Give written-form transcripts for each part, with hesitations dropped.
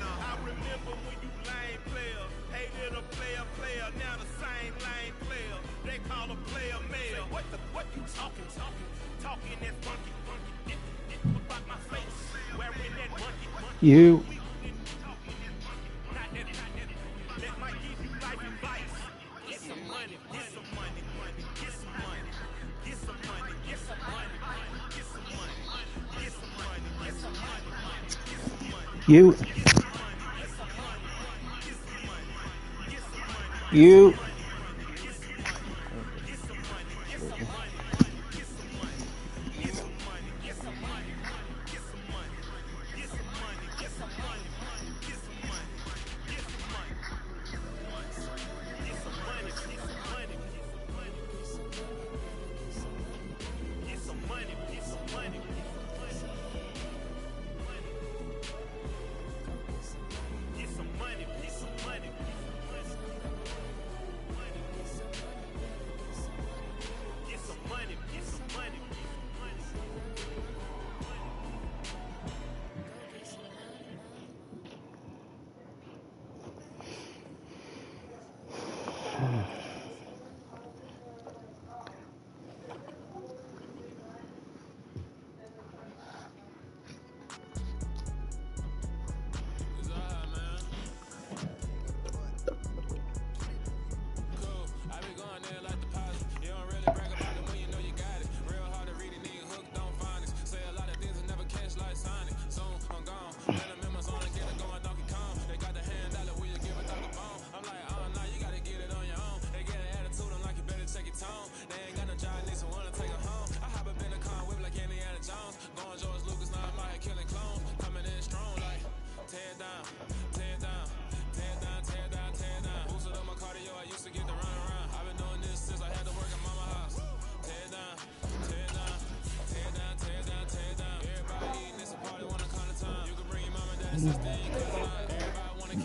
I remember when you lame player, hated a player, now the same lame player. They call a player male. What you talking that funky, about my face, wearing that monkey. You. That might give you life advice. Get some money, get some money, get some money, get some money, get some money, get some money, get some money, get some money, get some money. You. You.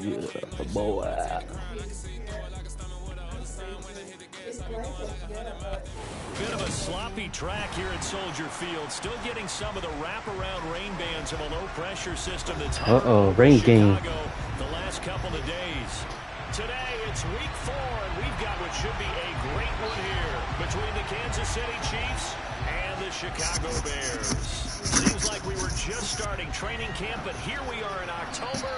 Yeah, boy. Bit of a sloppy track here at Soldier Field. Still getting some of the wraparound rain bands of a low-pressure system that's rain game. The last couple of days. Today, it's week 4, and we've got what should be a great one here between the Kansas City Chiefs and the Chicago Bears. Seems like we were just starting training camp, but here we are in October,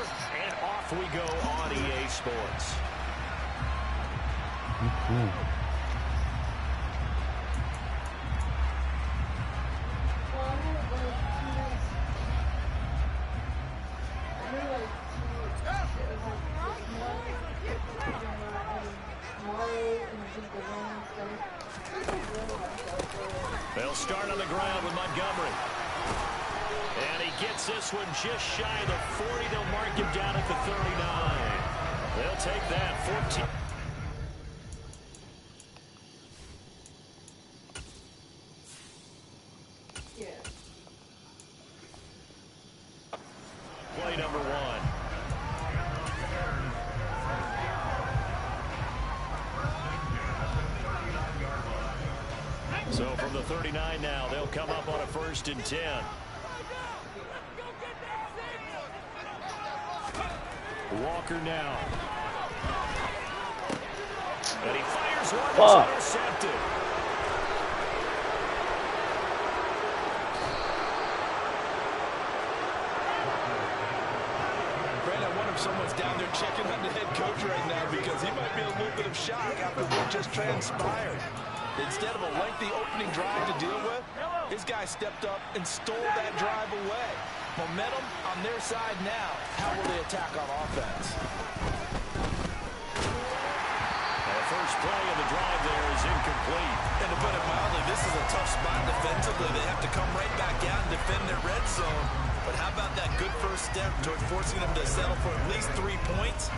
and off we go on EA Sports. They'll start on the ground with Montgomery. And he gets this one just shy of the 40. They'll mark him down at the 39. They'll take that 14. Play number 1. So from the 39 now, they'll come up on a 1st and 10. Walker now. And he fires one that's intercepted. Brad, I wonder if someone's down there checking on the head coach right now because he might be a little bit of shock after what just transpired. Instead of a lengthy opening drive to deal with, his guy stepped up and stole that drive away. Momentum on their side now. How will they attack on offense? The first play of the drive there is incomplete. And to put it mildly, this is a tough spot defensively. They have to come right back out and defend their red zone. But how about that good first step toward forcing them to settle for at least 3 points?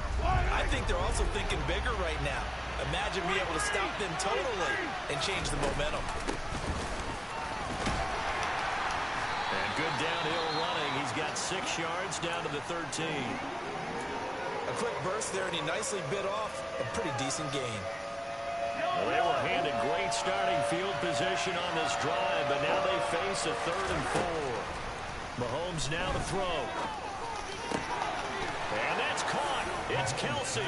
I think they're also thinking bigger right now. Imagine being able to stop them totally and change the momentum. And good downhill running. He's got 6 yards down to the 13. A quick burst there, and he nicely bit off a pretty decent gain. Well, they were handed great starting field position on this drive, but now they face a 3rd and 4. Mahomes now to throw. And that's caught. It's Kelsey.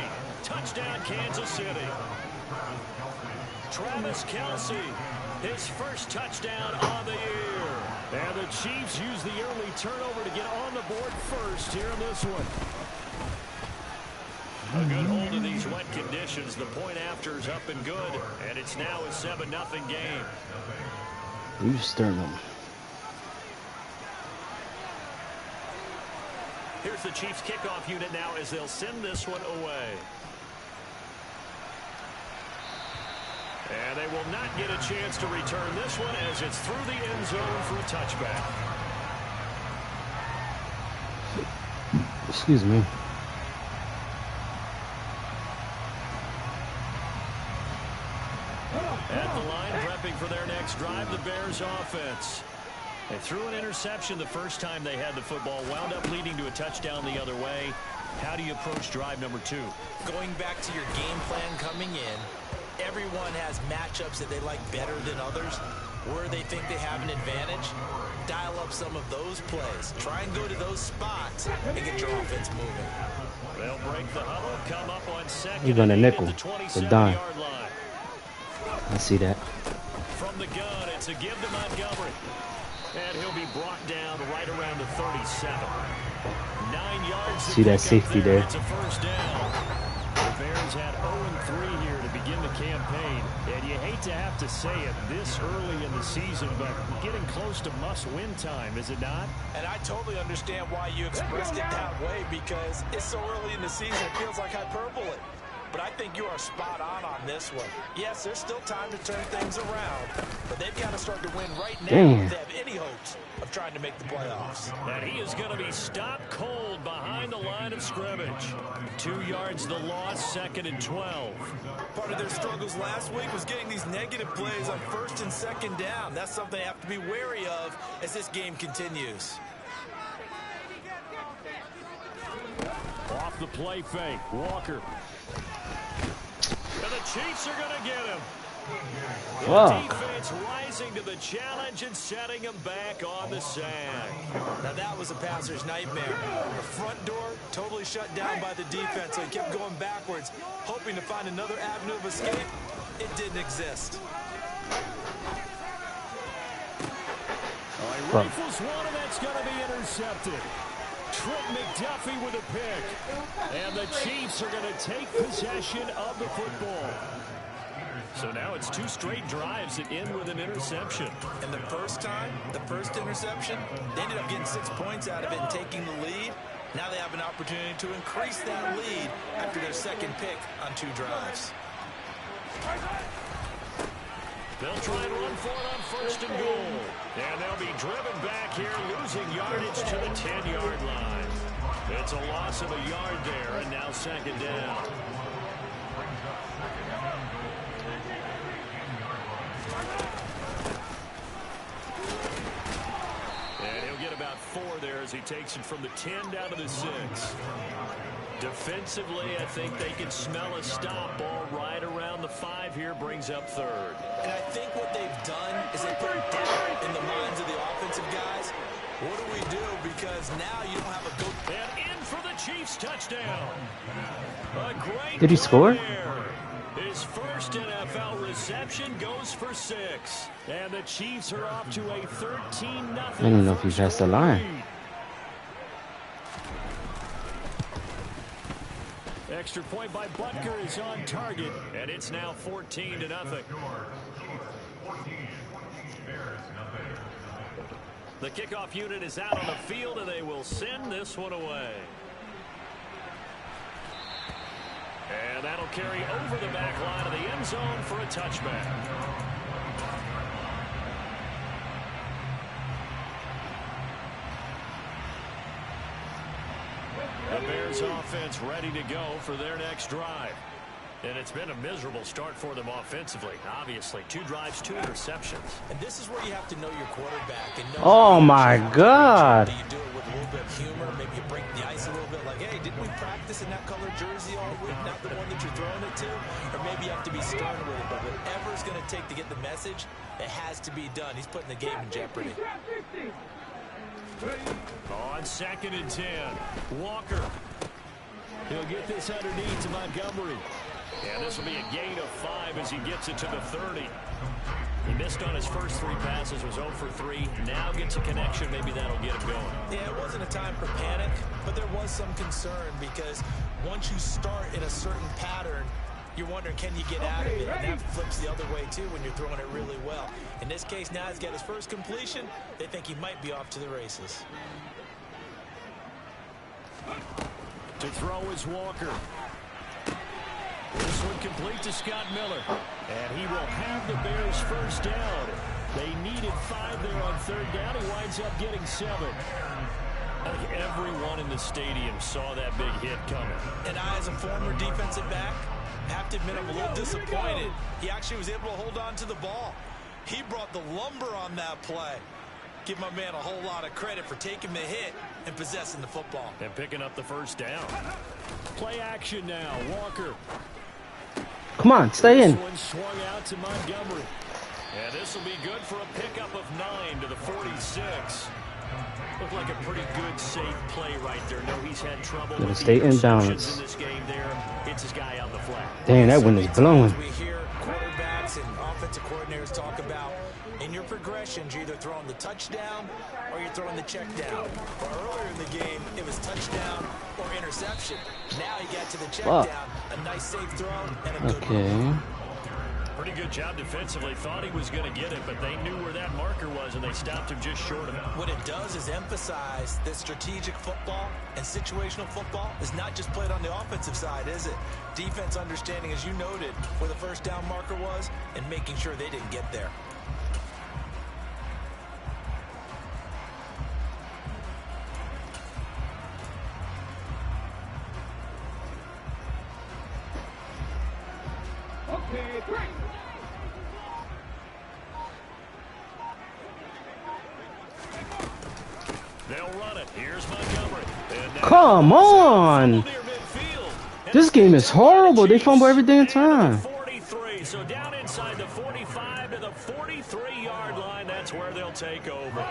Touchdown, Kansas City. Travis Kelsey, his first touchdown on the year. And the Chiefs use the early turnover to get on the board first here in this one. A good hold of these wet conditions. The point after is up and good. And it's now a 7-0 game. You stirring them. Here's the Chiefs kickoff unit now as they'll send this one away. And they will not get a chance to return this one as it's through the end zone for a touchback. Excuse me. At the line, prepping for their next drive, the Bears offense. They threw an interception the first time they had the football, wound up leading to a touchdown the other way. How do you approach drive number 2? Going back to your game plan coming in, everyone has matchups that they like better than others. Where they think they have an advantage, dial up some of those plays. Try and go to those spots and get your offense moving. They'll break the huddle, come up on second. You're gonna nickel, the dime. Line. I see that. From the gun, it's a give to Montgomery. And he'll be brought down right around the 37. 9 yards. See that safety there. It's a first down. The Bears had 0-3 here to begin the campaign. And you hate to have to say it this early in the season, but getting close to must-win time, is it not? And I totally understand why you expressed it that way, because it's so early in the season, it feels like hyperbole. But I think you are spot on this one. Yes, there's still time to turn things around, but they've got to start to win right now if they have any hopes of trying to make the playoffs. And he is going to be stopped cold behind the line of scrimmage. 2 yards the loss, 2nd and 12. Part of their struggles last week was getting these negative plays on 1st and 2nd down. That's something they have to be wary of as this game continues. Off the play fake, Walker. And the Chiefs are going to get him. The defense rising to the challenge and setting him back on the sack. Now that was a passer's nightmare. The front door totally shut down by the defense, so he kept going backwards, hoping to find another avenue of escape. It didn't exist. He rifles one, and that's going to be intercepted. Trent McDuffie with a pick. And the Chiefs are going to take possession of the football. So now it's 2 straight drives that end with an interception. And the first time, the first interception, they ended up getting 6 points out of it and taking the lead. Now they have an opportunity to increase that lead after their 2nd pick on 2 drives. They'll try and run for it on 1st and goal. And they'll be driven back here, losing yardage to the 10-yard line. It's a loss of a yard there, and now 2nd down. And he'll get about 4 there as he takes it from the 10 down to the 6. Defensively, I think they can smell a stop. Ball right around the 5 here, brings up 3rd. And I think what they've done is they put doubt in the minds of the offensive guys. What do we do? Because now you don't have a good... And in for the Chiefs touchdown. A great Did he score? There. His first NFL reception goes for 6. And the Chiefs are off to a 13-0. I don't know if he's past the line. Extra point by Butker is on target, and it's now 14-0. The kickoff unit is out on the field, and they will send this one away. And that'll carry over the back line of the end zone for a touchback. The Bears offense ready to go for their next drive. And it's been a miserable start for them offensively. Obviously, 2 drives, 2 interceptions. And this is where you have to know your quarterback. And know oh, my God. Do you do it with a little bit of humor? Maybe you break the ice a little bit like, hey, didn't we practice in that color jersey all week, not the one that you're throwing it to? Or maybe you have to be stern with it. But whatever it's going to take to get the message, it has to be done. He's putting the game in jeopardy. On 2nd and 10, Walker. He'll get this underneath to Montgomery. And this will be a gain of 5 as he gets it to the 30. He missed on his first 3 passes, was 0 for 3. Now gets a connection. Maybe that'll get him going. Yeah, it wasn't a time for panic, but there was some concern because once you start in a certain pattern, you're wondering, can you get out of it? And that flips the other way, too, when you're throwing it really well. In this case, now he's got his first completion. They think he might be off to the races. To throw is Walker. This one complete to Scott Miller. And he will have the Bears first down. They needed 5 there on 3rd down. He winds up getting 7. I think everyone in the stadium saw that big hit coming. And I, as a former defensive back, have to admit I'm a little disappointed. He actually was able to hold on to the ball. He brought the lumber on that play. Give my man a whole lot of credit for taking the hit and possessing the football. And picking up the first down. Play action now. Walker. Come on, stay in. This one swung out to Montgomery. And this will be good for a pickup of 9 to the 46. Looked like a pretty good, safe play right there. No, he's had trouble with stay in balance. in this game there. Hits his guy on the flat. Dang, that wind is blowing. We hear quarterbacks and offensive coordinators talk about in your progressions, you're either throwing the touchdown or you're throwing the check down. Well, earlier in the game, it was touchdown or interception. Now he got to the check down. A nice safe throw and a good one. Pretty good job defensively. Thought he was going to get it, but they knew where that marker was, and they stopped him just short of it. What it does is emphasize that strategic football and situational football is not just played on the offensive side, is it? Defense understanding, as you noted, where the first down marker was and making sure they didn't get there. Okay, 3. They'll run it. Here's Montgomery. Come on! This game is horrible. They fumble every damn time. 43. So down inside the 45 to the 43-yard line. That's where they'll take over.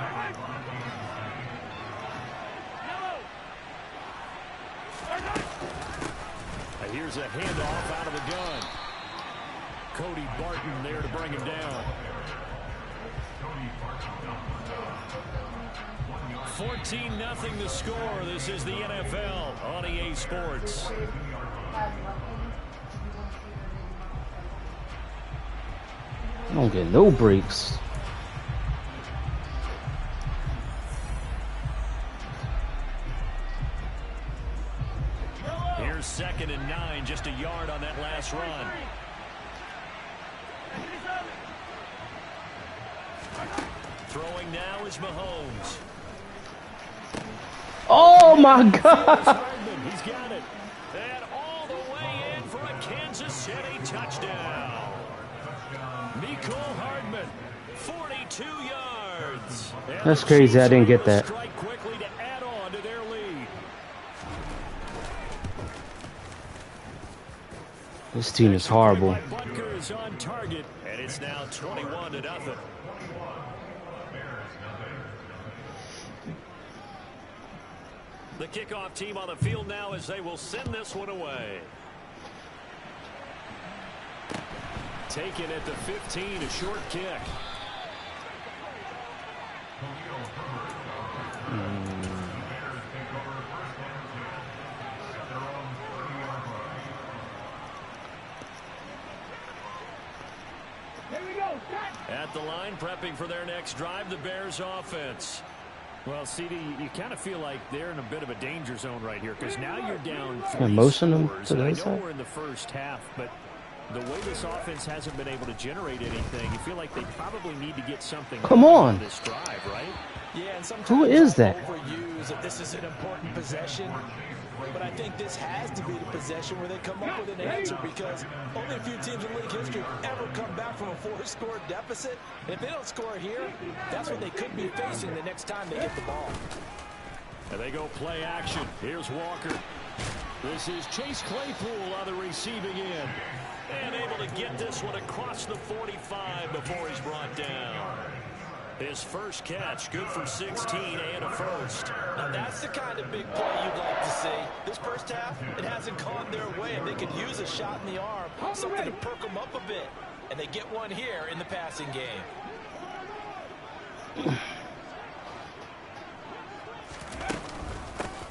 Here's a handoff out of the gun. Cody Barton there to bring him down. 14-0 the score. This is the NFL on EA Sports. I don't get no breaks. Here's 2nd and 9, just a yard on that last run. Throwing now is Mahomes. Oh my God! He's got it. And all the way in for a Kansas City touchdown. Mecole Hardman, 42 yards. That's crazy. I didn't get that. Strike quickly to add on to their lead. This team is horrible. Butker is on target, and it's now 21-0. The kickoff team on the field now as they will send this one away. Taken at the 15, a short kick. At the line, prepping for their next drive, the Bears offense. Well, CD, you kind of feel like they're in a bit of a danger zone right here because now you're down 3 motion them scores. to the I know inside. we're in the first half, but the way this offense hasn't been able to generate anything, you feel like they probably need to get something. Come on. This drive, right? Yeah, and sometimes Who is that? overuse that this is an important possession. But I think this has to be the possession where they come up with an answer because only a few teams in league history have ever come back from a 4-score deficit. And if they don't score here, that's what they could be facing the next time they get the ball. And they go play action. Here's Walker. This is Chase Claypool on the receiving end. And able to get this one across the 45 before he's brought down. His first catch, good for 16 and a first. Now that's the kind of big play you'd like to see. This first half, it hasn't gone their way, and they could use a shot in the arm, something to perk them up a bit. And they get one here in the passing game.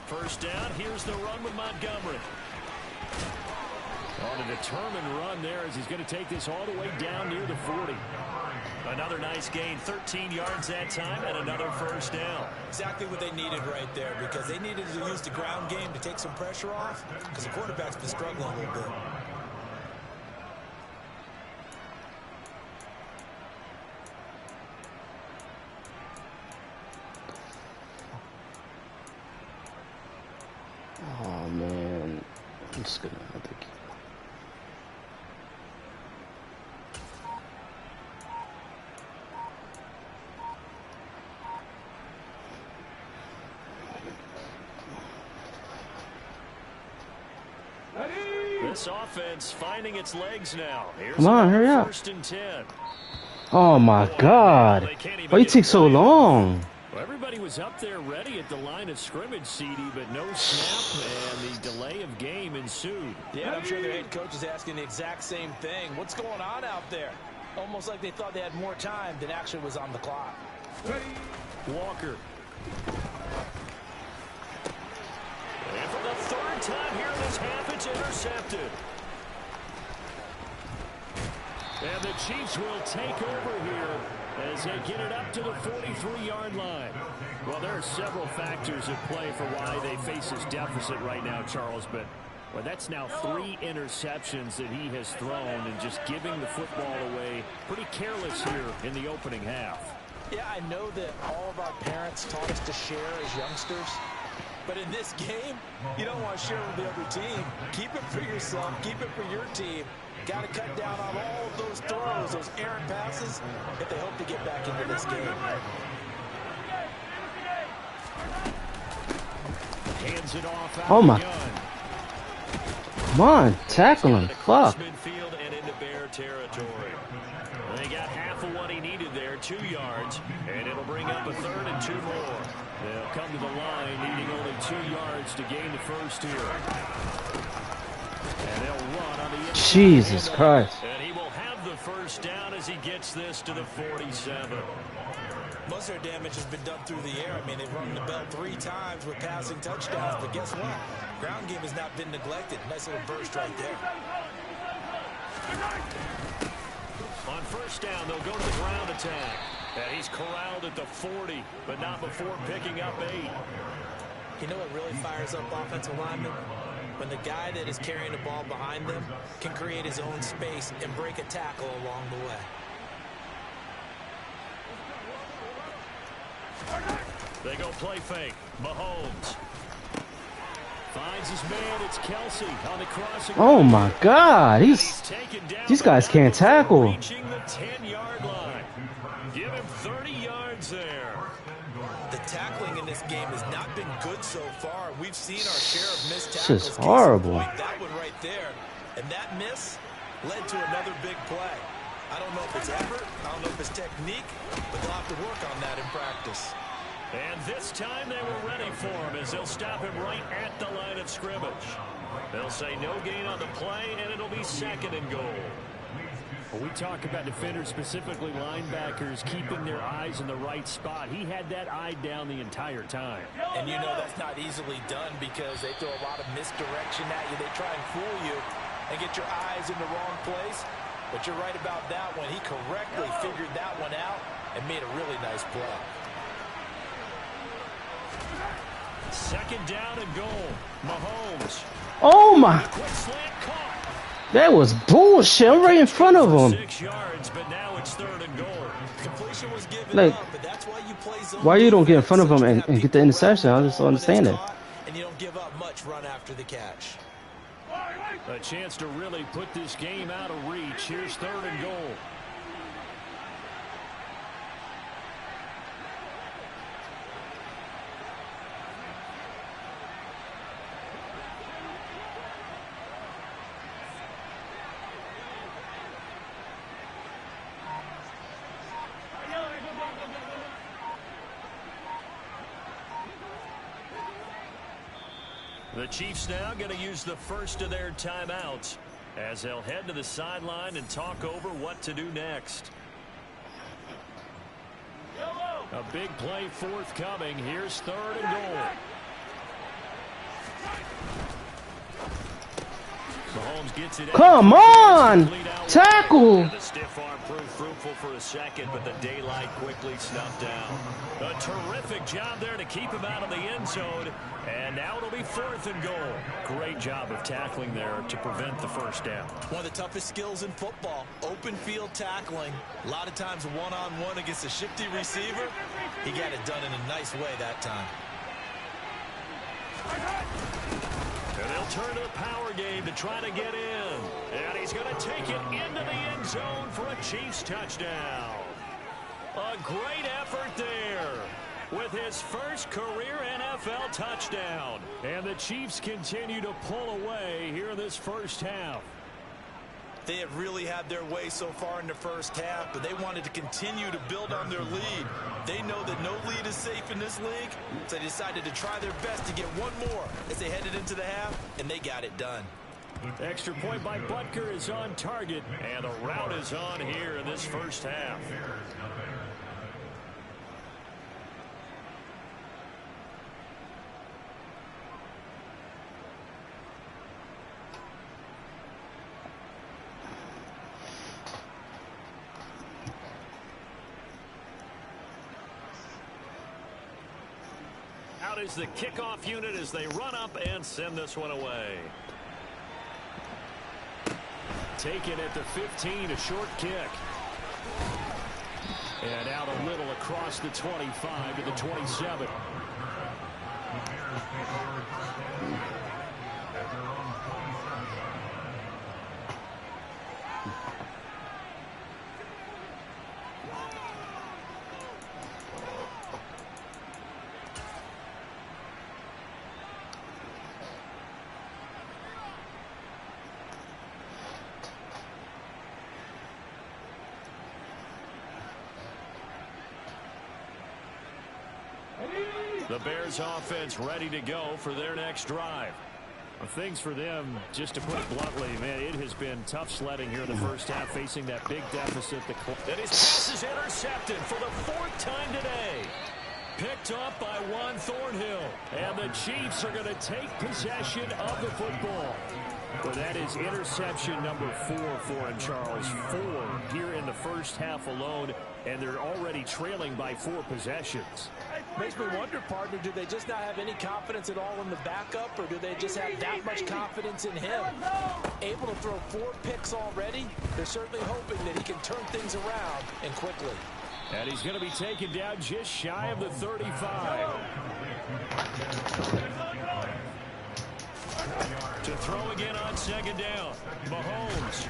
First down, here's the run with Montgomery. On a determined run there as he's going to take this all the way down near the 40. Another nice gain, 13 yards that time, and another first down. Exactly what they needed right there, because they needed to use the ground game to take some pressure off, because the quarterback's been struggling a little bit. Oh man, I'm just gonna have to keep. This offense finding its legs now. Here's Come on, hurry up. 1st and 10. Oh my God! Why you take so long? Well, everybody was up there ready at the line of scrimmage, CD, but no snap, and the delay of game ensued. Yeah, I'm sure their head coach is asking the exact same thing. What's going on out there? Almost like they thought they had more time than actually was on the clock. Walker. And for the 3rd time here in this half, it's intercepted. And the Chiefs will take over here as they get it up to the 43-yard line. Well, there are several factors at play for why they face this deficit right now, Charles, but well, that's now 3 interceptions that he has thrown and just giving the football away pretty careless here in the opening half. Yeah, I know that all of our parents taught us to share as youngsters, but in this game, you don't want to share with the other team. Keep it for yourself. Keep it for your team. Got to cut down on all of those throws, those errant passes, if they hope to get back into this game. Hands it off out Oh my! gun. Come on, tackle him! Fuck! Midfield and into Bear territory. They got half of what he needed there, 2 yards, and it'll bring up a 3rd and 2 more. They'll come to the line, needing only 2 yards to gain the first here. And they'll run on the inside. Jesus Christ! And he will have the first down as he gets this to the 47. Most of their damage has been done through the air. I mean, they've rung the bell 3 times with passing touchdowns, but guess what? Ground game has not been neglected. Nice little burst right there. On first down, they'll go to the ground attack. And he's corralled at the 40, but not before picking up 8. You know what really fires up offensive linemen? When the guy that is carrying the ball behind them can create his own space and break a tackle along the way. They go play fake. Mahomes finds his man. It's Kelsey on the crossing. Oh my God! These guys can't tackle. Reaching the 10-yard line. Give him 30 yards there. The tackling in this game has not been good so far. We've seen our share of missed This tackles. is horrible. That one right there. And that miss led to another big play. I don't know if it's effort, I don't know if it's technique, but they'll have to work on that in practice. And this time they were ready for him as they'll stop him right at the line of scrimmage. They'll say no gain on the play, and it'll be 2nd and goal. Well, we talk about defenders, specifically linebackers, keeping their eyes in the right spot. He had that eye down the entire time. And you know that's not easily done because they throw a lot of misdirection at you. They try and fool you and get your eyes in the wrong place. But you're right about that one. He correctly figured that one out and made a really nice play. 2nd down and goal. Mahomes. Oh my! Quick slant caught. That was bullshit! I'm right in front of him. 6 yards, but now it's 3rd and goal. Completion was given Like, up, but that's why you play zone why you don't get in front of him defense, and get the interception? I just don't understand it. and you don't give up much run after the catch. A chance to really put this game out of reach. Here's 3rd and goal. The Chiefs now going to use the first of their timeouts as they'll head to the sideline and talk over what to do next. A big play forthcoming. Here's 3rd and goal. Mahomes gets it. Come on! Tackle! The stiff arm proved fruitful for a second, but the daylight quickly snuffed down. A terrific job there to keep him out of the end zone. And now it'll be 4th and goal. Great job of tackling there to prevent the first down. One of the toughest skills in football, open field tackling. A lot of times one-on-one against a shifty receiver. He got it done in a nice way that time. And they'll turn to the power game to try to get in. And he's going to take it into the end zone for a Chiefs touchdown. A great effort there with his first career NFL touchdown. And the Chiefs continue to pull away here in this first half. They have really had their way so far in the first half, but they wanted to continue to build on their lead. They know that no lead is safe in this league, so they decided to try their best to get one more as they headed into the half, and they got it done. Extra point by Butker is on target, and the route is on here in this first half. Out is the kickoff unit as they run up and send this one away. Taken at the 15, a short kick. And out a little across the 25 to the 27. The Bears offense ready to go for their next drive. Well, things for them, just to put it bluntly, man, it has been tough sledding here in the first half, facing that big deficit. And his pass is intercepted for the 4th time today. Picked up by Juan Thornhill. And the Chiefs are going to take possession of the football. Well, that is interception number 4 for him, Charles. 4 here in the first half alone, and they're already trailing by 4 possessions. Makes me wonder, partner, do they just not have any confidence at all in the backup, or do they just have that much confidence in him? Able to throw 4 picks already, they're certainly hoping that he can turn things around and quickly. And he's going to be taken down just shy of the 35. To throw again on 2nd down. Mahomes.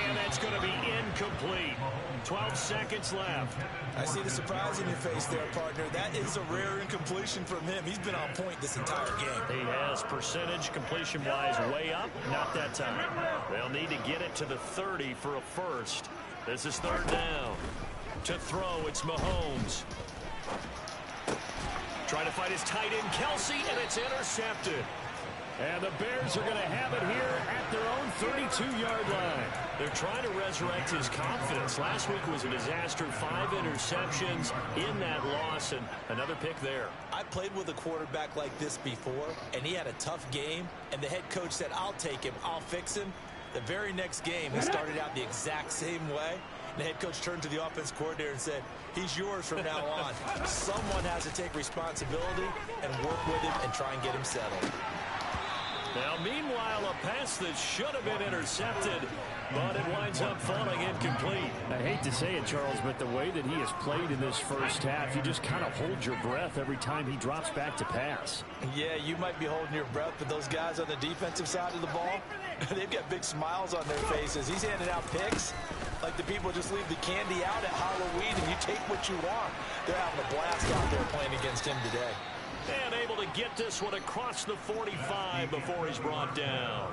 And that's going to be incomplete. 12 seconds left. I see the surprise in your face there, partner. That is a rare incompletion from him. He's been on point this entire game. He has percentage completion-wise way up. Not that time. They'll need to get it to the 30 for a first. This is 3rd down. To throw, it's Mahomes. Trying to fight his tight end, Kelsey, and it's intercepted. And the Bears are going to have it here at their own 32-yard line. They're trying to resurrect his confidence. Last week was a disaster. 5 interceptions in that loss, and another pick there. I played with a quarterback like this before, and he had a tough game, and the head coach said, I'll take him, I'll fix him. The very next game, he started out the exact same way. The head coach turned to the offense coordinator and said, he's yours from now on. Someone has to take responsibility and work with him and try and get him settled. Now, meanwhile, a pass that should have been intercepted, but it winds up falling incomplete. I hate to say it, Charles, but the way that he has played in this first half, you just kind of hold your breath every time he drops back to pass. Yeah, you might be holding your breath, but those guys on the defensive side of the ball, they've got big smiles on their faces. He's handing out picks like the people just leave the candy out at Halloween and you take what you want. They're having a blast out there playing against him today. And able to get this one across the 45 before he's brought down.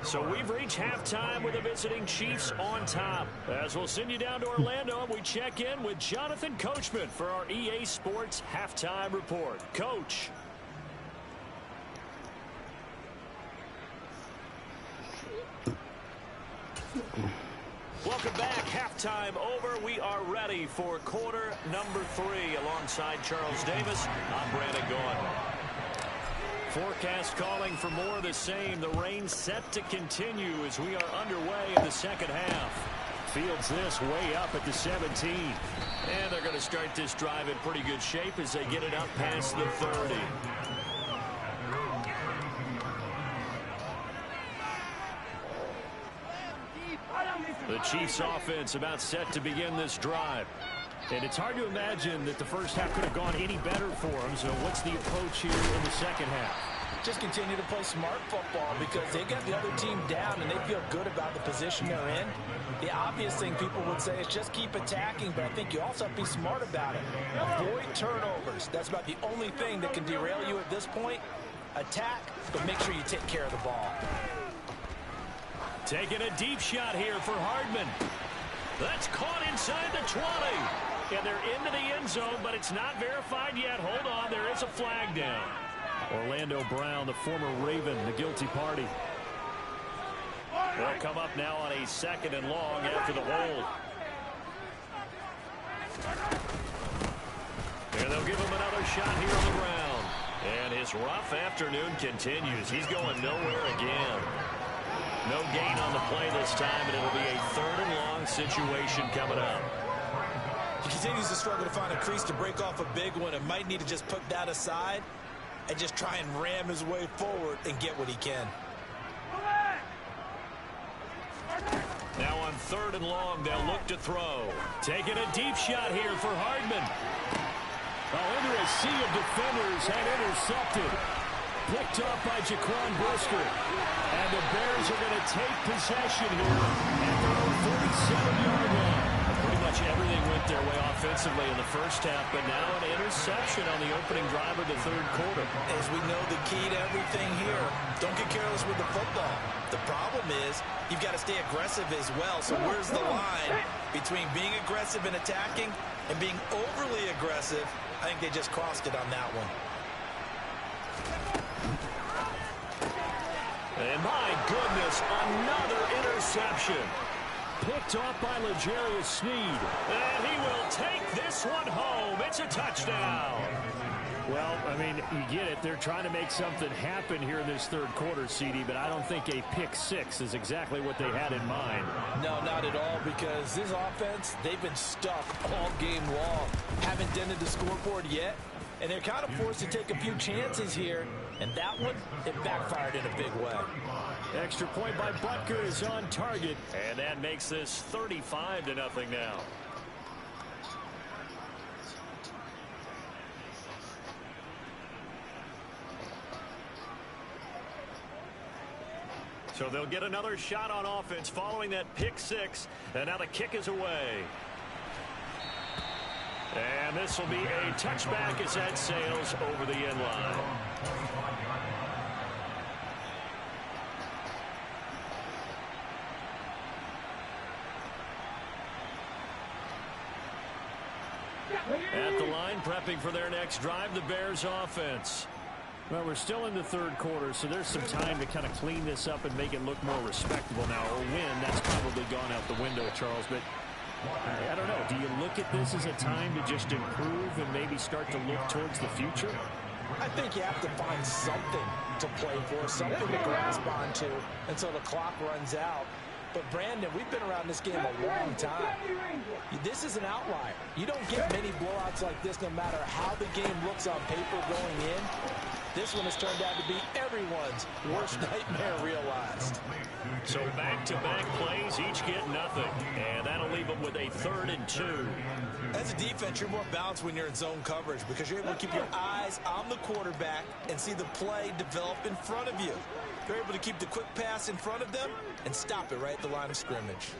So we've reached halftime with the visiting Chiefs on top. As we'll send you down to Orlando, and we check in with Jonathan Coachman for our EA Sports Halftime Report. Coach. halftime over. We are ready for quarter number 3. Alongside Charles Davis, I'm Brandon Gaudin. Forecast calling for more of the same. The rain set to continue as we are underway in the second half. Fields this way up at the 17. And they're going to start this drive in pretty good shape as they get it up past the 30. The Chiefs offense about set to begin this drive. And it's hard to imagine that the first half could have gone any better for them. So what's the approach here in the second half? Just continue to play smart football because they got the other team down and they feel good about the position they're in. The obvious thing people would say is just keep attacking, but I think you also have to be smart about it. Avoid turnovers. That's about the only thing that can derail you at this point. Attack, but make sure you take care of the ball. Taking a deep shot here for Hardman. That's caught inside the 20. And they're into the end zone, but it's not verified yet. Hold on, there is a flag down. Orlando Brown, the former Raven, the guilty party. They'll come up now on a 2nd and long after the hold. And they'll give him another shot here on the ground. And his rough afternoon continues. He's going nowhere again. No gain on the play this time, and it'll be a 3rd and long situation coming up. He continues to struggle to find a crease to break off a big one and might need to just put that aside and just try and ram his way forward and get what he can. Now on 3rd and long, they'll look to throw. Taking a deep shot here for Hardman. Under a sea of defenders and intercepted. Picked off by Jaquan Brisker. And the Bears are going to take possession here at their own 47-yard line. Pretty much everything went their way offensively in the first half, but now an interception on the opening drive of the 3rd quarter. As we know, the key to everything here, don't get careless with the football. The problem is you've got to stay aggressive as well. So where's the line between being aggressive and attacking and being overly aggressive? I think they just crossed it on that one. And my goodness, another interception. Picked off by L'Jarius Sneed. And he will take this one home. It's a touchdown. Well, I mean, you get it. They're trying to make something happen here in this 3rd quarter, CD, but I don't think a pick 6 is exactly what they had in mind. No, not at all, because this offense, they've been stuck all game long. Haven't dented the scoreboard yet, and they're kind of forced to take a few chances here, and that one, it backfired in a big way. Extra point by Butker is on target, and that makes this 35-0 now. So they'll get another shot on offense following that pick 6, and now the kick is away. And this will be a touchback as that sails over the end line. At the line, prepping for their next drive, the Bears offense. Well, we're still in the 3rd quarter, so there's some time to kind of clean this up and make it look more respectable now. Or win, that's probably gone out the window, Charles. But I don't know. Do you look at this as a time to just improve and maybe start to look towards the future? I think you have to find something to play for, something to grasp onto until the clock runs out. But, Brandon, we've been around this game a long time. This is an outlier. You don't get many blowouts like this no matter how the game looks on paper going in. This one has turned out to be everyone's worst nightmare realized. So back-to-back plays, each get nothing. And that'll leave them with a 3rd and 2. As a defense, you're more balanced when you're in zone coverage because you're able to keep your eyes on the quarterback and see the play develop in front of you. You're able to keep the quick pass in front of them and stop it right at the line of scrimmage.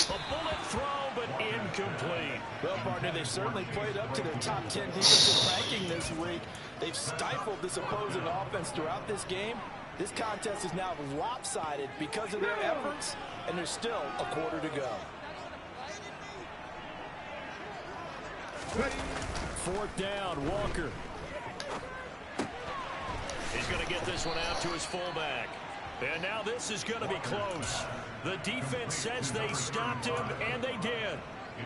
A bullet throw, but incomplete. Well, partner, they've certainly played up to their top 10 defensive ranking this week. They've stifled this opposing offense throughout this game. This contest is now lopsided because of their efforts, and there's still a quarter to go. Fourth down, Walker. He's going to get this one out to his fullback. And now this is going to be close. The defense says they stopped him, and they did.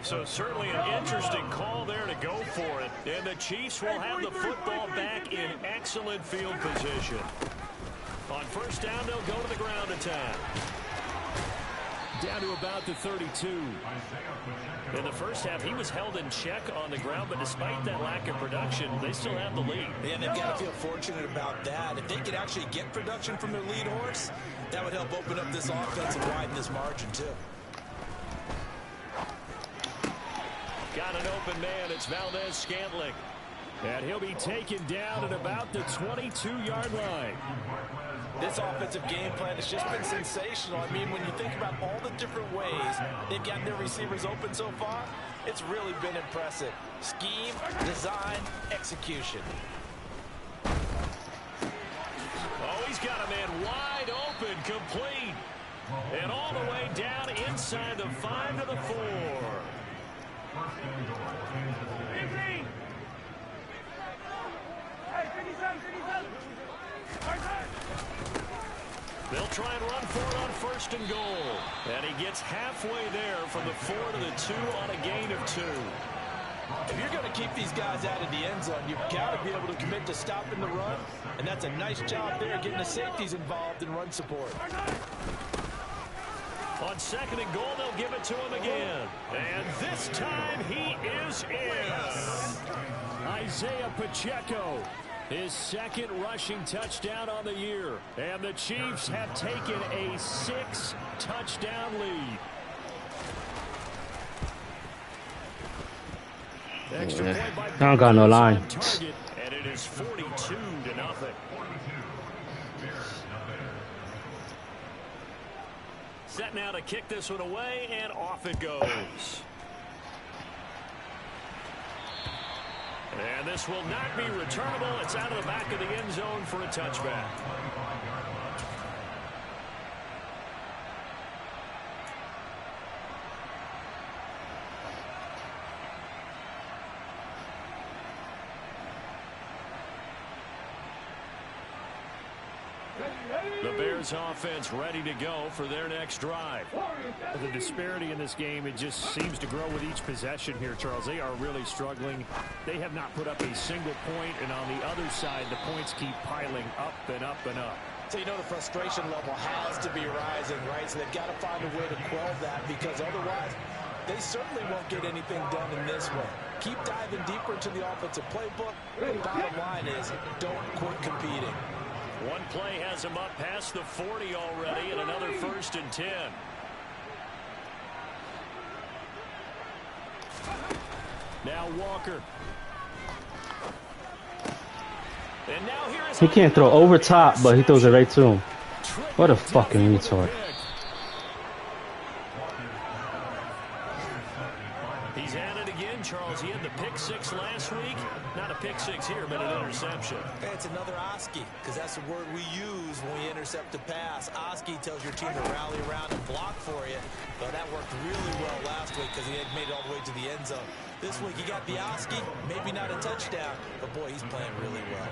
So certainly an interesting call there to go for it. And the Chiefs will have the football back in excellent field position. On first down, they'll go to the ground attack. Down to about the 32. In the first half, he was held in check on the ground, but despite that lack of production, they still have the lead. And they've got to feel fortunate about that. If they could actually get production from their lead horse, that would help open up this offense and widen this margin, too. Got an open man. It's Valdez-Scantling. And he'll be taken down at about the 22-yard line. This offensive game plan has just been sensational. I mean, when you think about all the different ways they've gotten their receivers open so far, it's really been impressive. Scheme, design, execution. Oh, he's got a man wide open, complete. And all the way down inside the 5 to the 4. They'll try and run for it on first and goal. And he gets halfway there from the 4 to the 2 on a gain of 2. If you're going to keep these guys out of the end zone, you've got to be able to commit to stopping the run. And that's a nice job there, getting the safeties involved in run support. On second and goal, they'll give it to him again. And this time he is in. Isaiah Pacheco, his second rushing touchdown on the year. And the Chiefs have taken a 6-touchdown lead. Extra point by I don't got no line. Target, and it is 42-0. Set now to kick this one away, and off it goes. And this will not be returnable. It's out of the back of the end zone for a touchback. The Bears offense ready to go for their next drive. The disparity in this game, it just seems to grow with each possession here, Charles. They are really struggling. They have not put up a single point, and on the other side, the points keep piling up and up and up. So you know the frustration level has to be rising, right? So they've got to find a way to quell that, because otherwise they certainly won't get anything done in this one. Keep diving deeper into the offensive playbook. The bottom line is don't quit competing. One play has him up past the 40 already, and another 1st and 10. Now Walker. And now here is He can't throw over top, but he throws it right to him. What a fucking retard. He's at it again, Charles. He had the pick 6 last week. Not a pick 6 here, but an interception. It's another Oski, because that's the word we use when we intercept a pass. Oski tells your team to rally around and block for you. But that worked really well last week because he had made it all the way to the end zone. This week he got the Oski, maybe not a touchdown, but boy, he's playing really well.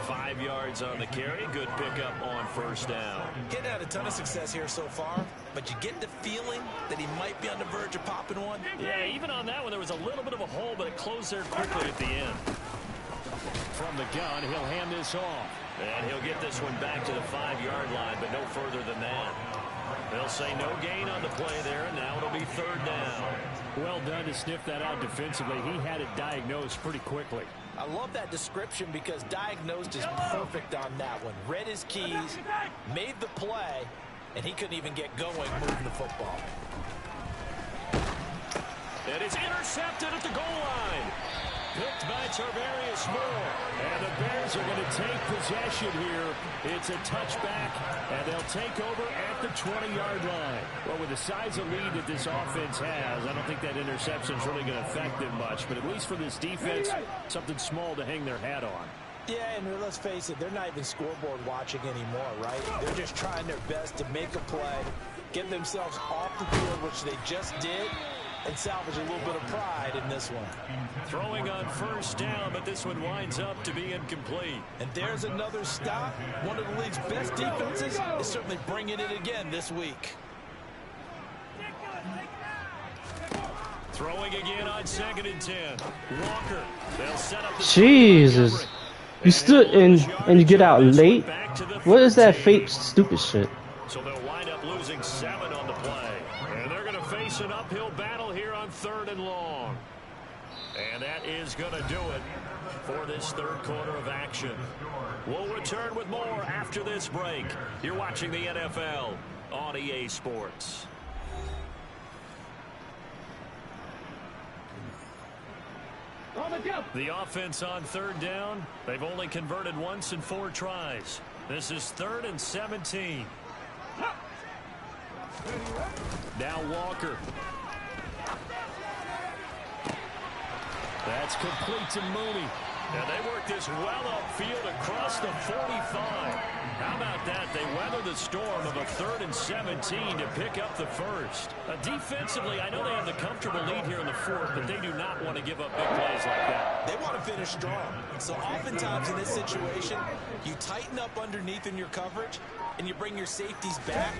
5 yards on the carry. Good pickup on first down. Getting had a ton of success here so far, but you get the feeling that he might be on the verge of popping one. Yeah, even on that one, there was a little bit of a hole, but it closed there quickly at the end. From the gun, he'll hand this off. And he'll get this one back to the 5-yard line, but no further than that. They'll say no gain on the play there, and now it'll be 3rd down. Well done to sniff that out defensively. He had it diagnosed pretty quickly. I love that description because diagnosed is perfect on that one. Read his keys, made the play, and he couldn't even get going moving the football. And it's intercepted at the goal line. Picked by Tarvarius Moore. And the Bears are going to take possession here. It's a touchback, and they'll take over at the 20-yard line. Well, with the size of lead that this offense has, I don't think that interception is really going to affect them much. But at least for this defense, something small to hang their hat on. Yeah, and let's face it, they're not even scoreboard watching anymore, right? They're just trying their best to make a play, get themselves off the field, which they just did, and salvage a little bit of pride in this one. Throwing on first down, but this one winds up to be incomplete. And there's another stop. One of the league's best defenses is certainly bringing it again this week. Throwing again on 2nd and 10. Walker. They'll set up the Jesus. You stood in and you get out late? What is that fake stupid shit? So they'll wind up losing 7 on the play. And they're going to face an uphill battle here on 3rd and long. And that is going to do it for this 3rd quarter of action. We'll return with more after this break. You're watching the NFL on EA Sports. The offense on 3rd down. They've only converted once in 4 tries. This is 3rd and 17. Now Walker. That's complete to Mooney. And they work this well upfield across the 45. How about that? They weather the storm of a 3rd and 17 to pick up the first. Defensively, I know they have the comfortable lead here in the 4th, but they do not want to give up big plays like that. They want to finish strong. So oftentimes in this situation, you tighten up underneath in your coverage, and you bring your safeties back.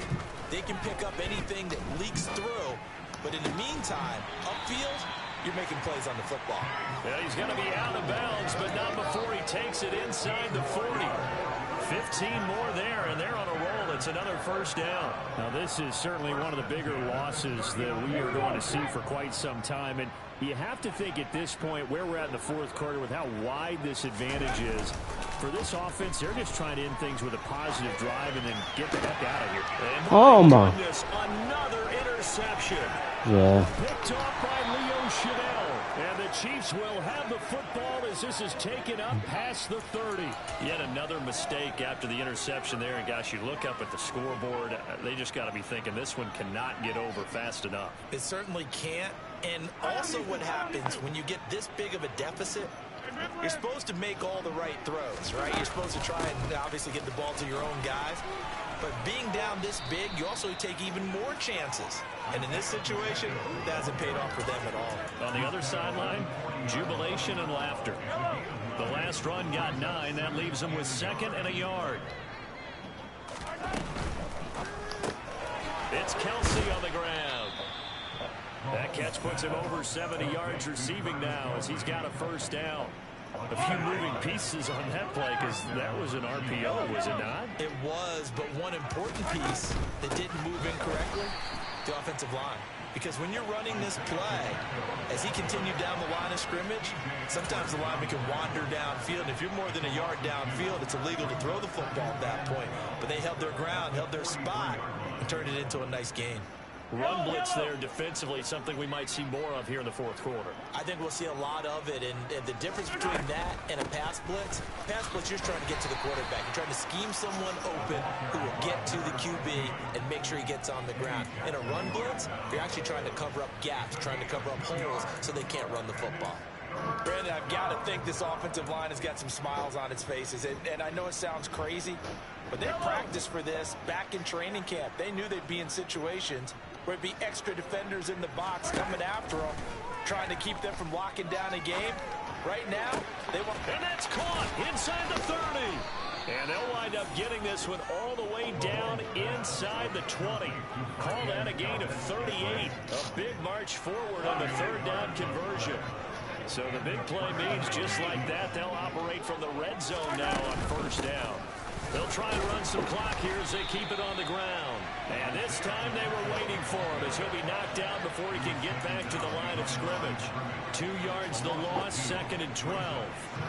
They can pick up anything that leaks through. But in the meantime, upfield, you're making plays on the football. Yeah, he's going to be out of bounds, but not before he takes it inside the 40. 15 more there, and they're on a roll. It's another first down. Now, this is certainly one of the bigger losses that we are going to see for quite some time. And you have to think at this point where we're at in the 4th quarter with how wide this advantage is. For this offense, they're just trying to end things with a positive drive and then get the heck out of here. And oh, my. Goodness, another interception. Yeah. Picked off by Leo Chanel. And the Chiefs will have the football as this is taken up past the 30. Yet another mistake after the interception there. And, gosh, you look up at the scoreboard, they just got to be thinking this one cannot get over fast enough. It certainly can't. And also what happens when you get this big of a deficit, you're supposed to make all the right throws, right? You're supposed to try and obviously get the ball to your own guys. But being down this big, you also take even more chances. And in this situation, that hasn't paid off for them at all. On the other sideline, jubilation and laughter. The last run got 9. That leaves them with 2nd and a yard. It's Kelsey on the ground. That catch puts him over 70 yards receiving now as he's got a first down. A few moving pieces on that play because that was an RPO, was it not? It was, but one important piece that didn't move incorrectly, the offensive line. Because when you're running this play, as he continued down the line of scrimmage, sometimes the lineman can wander downfield. And if you're more than a yard downfield, it's illegal to throw the football at that point. But they held their ground, held their spot, and turned it into a nice gain. Run blitz there defensively, something we might see more of here in the 4th quarter. I think we'll see a lot of it, and the difference between that and a pass blitz, you're just trying to get to the quarterback. You're trying to scheme someone open who will get to the QB and make sure he gets on the ground. In a run blitz, you're actually trying to cover up gaps, trying to cover up holes so they can't run the football. Brandon, I've got to think this offensive line has got some smiles on its faces, and I know it sounds crazy, but they practiced for this back in training camp. They knew they'd be in situations where it'd be extra defenders in the box coming after them, trying to keep them from locking down a game. Right now, they want... And that's caught inside the 30. And they'll wind up getting this one all the way down inside the 20. Call that a gain of 38. A big march forward on the 3rd down conversion. So the big play means just like that, they'll operate from the red zone now on first down. They'll try and run some clock here as they keep it on the ground. And this time they were waiting for him as he'll be knocked down before he can get back to the line of scrimmage. 2 yards the loss, 2nd and 12.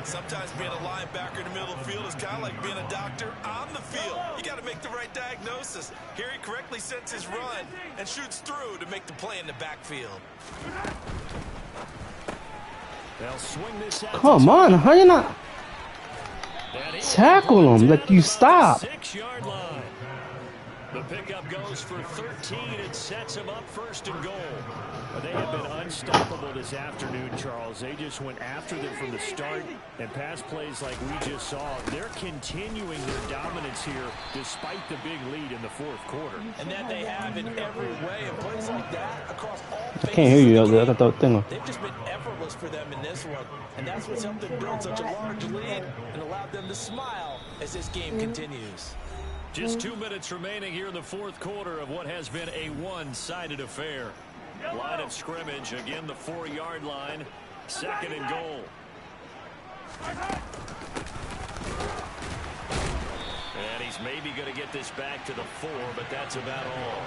Sometimes being a linebacker in the middle of the field is kind of like being a doctor on the field. You got to make the right diagnosis. Here he correctly sets his run and shoots through to make the play in the backfield. They'll swing this out. Come on, how you not tackle him? Like, you stop. 6-yard line. The pickup goes for 13. It sets them up first and goal. Well, they have been unstoppable this afternoon, Charles. They just went after them from the start, and pass plays like we just saw. They're continuing their dominance here despite the big lead in the fourth quarter. And that they have in every way. And plays like that across all I can't hear you. phases I got the thing on. they've just been effortless for them in this one. And that's what's helped them build such a large lead and allowed them to smile as this game continues. Just 2 minutes remaining here in the fourth quarter of what has been a one-sided affair. Line of scrimmage, again the 4-yard line, second and goal. And he's maybe going to get this back to the 4, but that's about all.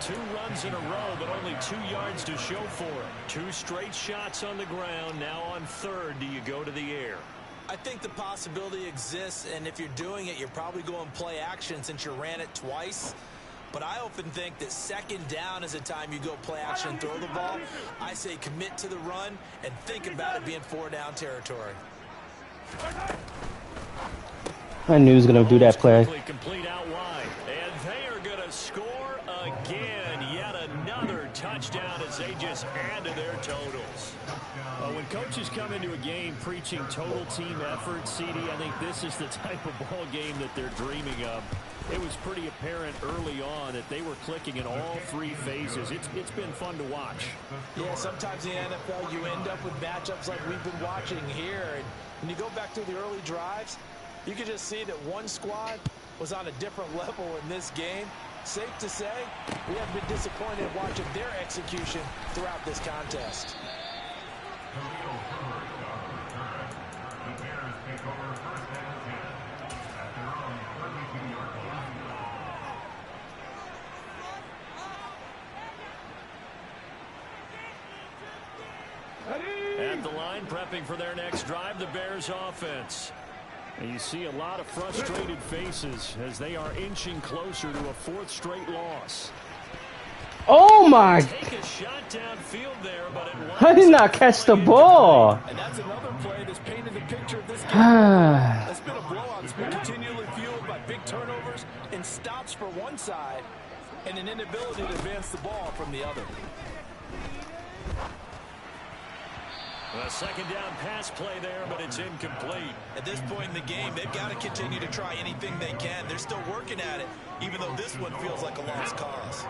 2 runs in a row, but only 2 yards to show for it. 2 straight shots on the ground. Now on third, do you go to the air? I think the possibility exists, and if you're doing it, you're probably going play action since you ran it twice. But I often think that second down is a time you go play action and throw the ball. I say commit to the run and think about it being 4-down territory. I knew he was going to do that play. Complete out wide, and they are going to score again. Yet another touchdown as they just add to their totals. When coaches come into a game preaching total team effort, CD, I think this is the type of ball game that they're dreaming of. It was pretty apparent early on that they were clicking in all 3 phases. It's been fun to watch. Yeah, sometimes in the NFL you end up with matchups like we've been watching here. And when you go back through the early drives, you can just see that one squad was on a different level in this game. Safe to say, we have been disappointed watching their execution throughout this contest. At the line, prepping for their next drive, the Bears offense. And you see a lot of frustrated faces as they are inching closer to a 4th straight loss. Oh my! Take a shot downfield there, but it I did not catch the ball. And that's another play that's painted the picture of this game. That's been a blowout. It's been continually fueled by big turnovers and stops for one side and an inability to advance the ball from the other. A second down pass play there, but it's incomplete. At this point in the game, they've got to continue to try anything they can. They're still working at it, even though this one feels like a lost cause.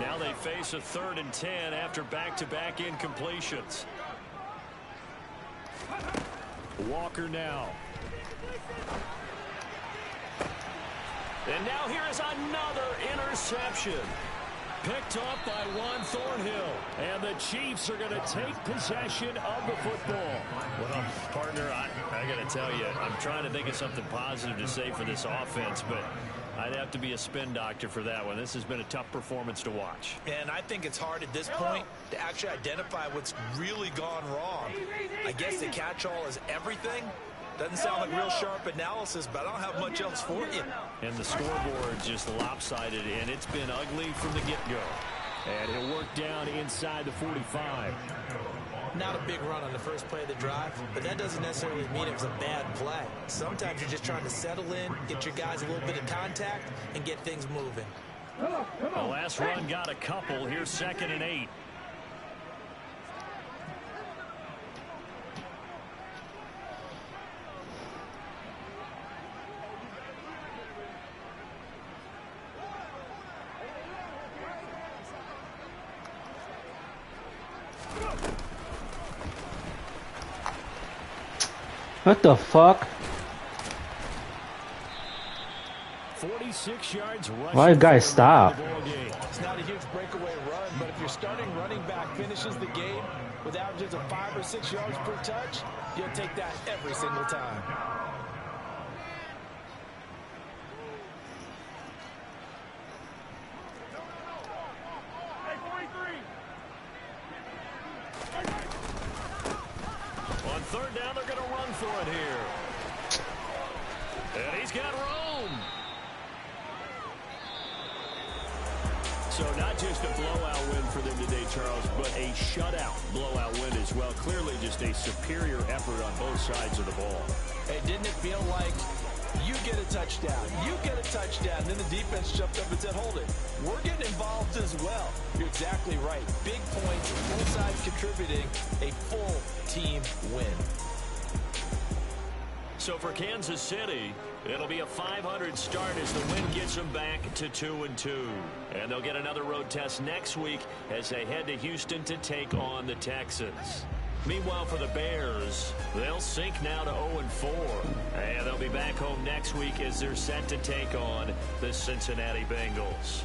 Now they face a 3rd and 10 after back-to-back incompletions. Walker now. And now here is another interception. Picked off by Juan Thornhill. And the Chiefs are going to take possession of the football. Well, partner, I got to tell you, I'm trying to think of something positive to say for this offense, but I'd have to be a spin doctor for that one. This has been a tough performance to watch. And I think it's hard at this point to actually identify what's really gone wrong. I guess the catch-all is everything. Doesn't sound like real sharp analysis, but I don't have much else for you. And the scoreboard just lopsided, and it's been ugly from the get-go. And he'll work down inside the 45. Not a big run on the first play of the drive, but that doesn't necessarily mean it was a bad play. Sometimes you're just trying to settle in, get your guys a little bit of contact, and get things moving. The last run got a couple. Here's 2nd and 8. What the fuck? 46 yards rushing. Why did guys stop? It's not a huge breakaway run, but if your starting running back finishes the game with averages of 5 or 6 yards per touch, you'll take that every single time. On 3rd down, they're going to run for it here. And he's got room. So not just a blowout win for them today, Charles, but a shutout blowout win as well. Clearly just a superior effort on both sides of the ball. Hey, didn't it feel like you get a touchdown. You get a touchdown. And then the defense jumped up and said, hold it. We're getting involved as well. You're exactly right. Big points, both sides contributing, a full team win. So for Kansas City, it'll be a 500 start as the win gets them back to 2-2. And they'll get another road test next week as they head to Houston to take on the Texans. Meanwhile, for the Bears, they'll sink now to 0-4. And they'll be back home next week as they're set to take on the Cincinnati Bengals.